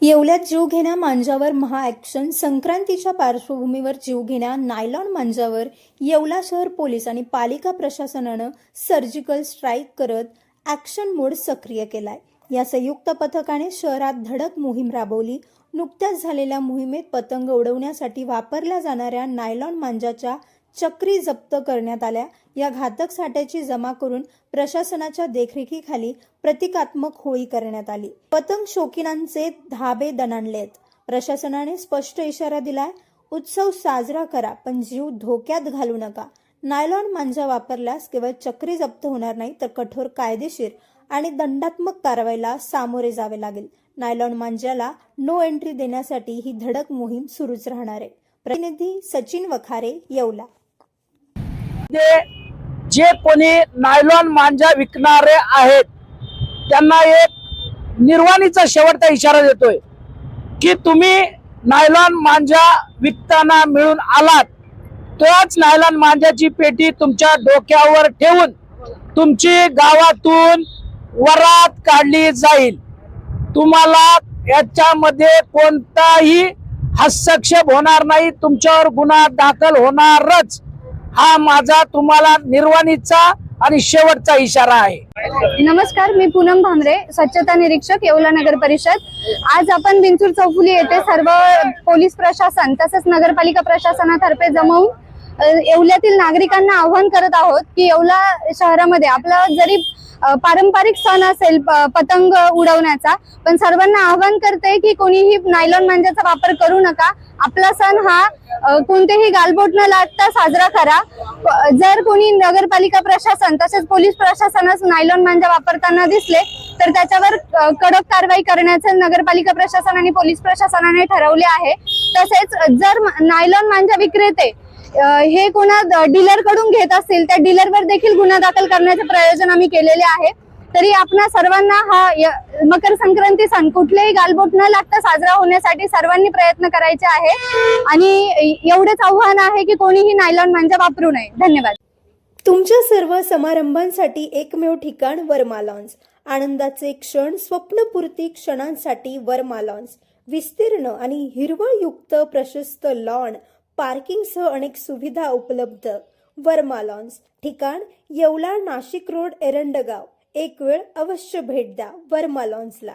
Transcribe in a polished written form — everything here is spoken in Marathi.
येवल्यात जीवघेण्या मांजावर महाॲक्शन. संक्रांतीच्या पार्श्वभूमीवर जीवघेण्या नायलॉन मांजावर येवला शहर पोलीस आणि पालिका प्रशासनानं सर्जिकल स्ट्राईक करत ॲक्शन मोड सक्रिय केलाय. या संयुक्त पथकाने शहरात धडक मोहीम राबवली. नुकत्याच झालेल्या मोहिमेत पतंग उडवण्यासाठी वापरल्या जाणाऱ्या नायलॉन मांजाच्या चक्री जप्त करण्यात आल्या. या घातक साठ्याची जमा करून प्रशासनाच्या देखरेखीखाली प्रतिकात्मक होळी करण्यात आली. पतंग शौकीनांचे धाबे दणाणलेत. प्रशासनाने स्पष्ट इशारा दिलाय, उत्सव साजरा करा पण जीव धोक्यात घालू नका. नायलॉन मांजा वापरल्यास केवळ चक्री जप्त होणार नाही तर कठोर कायदेशीर आणि दंडात्मक कारवाईला सामोरे जावे लागेल. नायलॉन मांजाला नो एंट्री देण्यासाठी ही धडक मोहीम सुरूच राहणार आहे. प्रतिनिधी सचिन वखारे, येवला. जे कोणी नायलॉन मांजा विकणारे आहेत त्यांना एक निर्वाणीचा शेवटचा इशारा देतोय की तुम्ही नायलॉन मांजा विकताना मिळून आलात तोच नायलॉन मांजाची पेटी तुमच्या डोक्यावर ठेवून तुमची गावातून वरात काढली जाईल. तुम्हाला याच्यामध्ये कोणताही हस्तक्षेप होणार नाही, तुमच्यावर गुन्हा दाखल होणारच. हा माझा तुम्हाला निर्वाणीचा आणि शेवटचा इशारा आहे. नमस्कार, मी पूनम भामरे, स्वच्छता निरीक्षक, येवला नगर परिषद. आज आपण बिंचूर चौफुली येथे सर्व पोलीस प्रशासन तसेच नगरपालिका प्रशासनातर्फे जमवून येवल्यातील नागरिकांना आवाहन करत आहोत की येवला शहरामध्ये आपला जरी पारंपरिक सण असेल पतंग उडवण्याचा, पण सर्वांना आवाहन करते की कोणीही नायलॉन मांजाचा वापर करू नका. आपला सण हा कोणतेही गालबोट न लागता साजरा करा. जर कोणी नगरपालिका प्रशासन तसेच पोलीस प्रशासनास नायलॉन मांजा वापरताना दिसले तर त्याच्यावर कडक कारवाई करण्याचे नगरपालिका प्रशासन आणि पोलीस प्रशासनाने ठरवले आहे. तसेच जर नायलॉन मांजा विक्रेते हे कोणा डीलर कडून घेत असतील त्या डीलरवर देखील गुन्हा दाखल करण्याचे प्रयोजन आम्ही केलेले आहे. तरी आपणा सर्वांना हा मकर संक्रांती सण कुठलेही गालबोट न लागता साजरा होण्यासाठी सर्वांनी प्रयत्न करायचे आहे आणि एवढेच आव्हान आहे की कोणीही नायलॉन मांजा वापरू नये. धन्यवाद. तुमच्या सर्व समारंभांसाठी एकमेव ठिकाण वर्मा लॉन्स. आनंदाचे क्षण, स्वप्नपूर्ती क्षणांसाठी वर्मा लॉन्स. विस्तीर्ण आणि हिरवळयुक्त प्रशस्त लॉन, पार्किंगसह अनेक सुविधा उपलब्ध. वर्मा लॉन्स. ठिकाण येवला, नाशिक रोड, एरंडगाव. एक वेळ अवश्य भेट द्या वर्मा लॉन्सला.